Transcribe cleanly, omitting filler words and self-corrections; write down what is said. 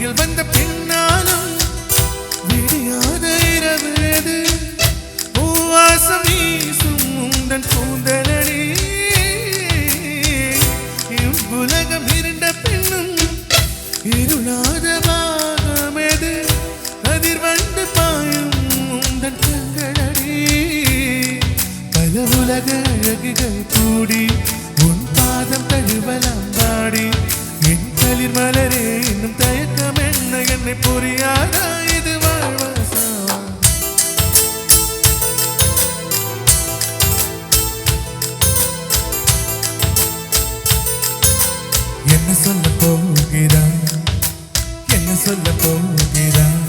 வெயில் வந்த பின்னாலும் விடியாத இரவு எது பூவாசம் வீசும் உந்தன் கூந்தலடி இவ்வுலகம் இருண்ட பின்னும் இருளாத பாகம் எது கதிர்வண்டு பாயும் உந்தன் கண்களடி பல உலக அழகுகள் கூடி உன் பாதம் தழுவலாம் பாடி என் களிர் மலரே இன்னும் தயக்கம் என்ன என்னை புரியாதா இது வாழ்வாசா என்ன சொல்ல போகிறான் என்ன சொல்ல போகிறான்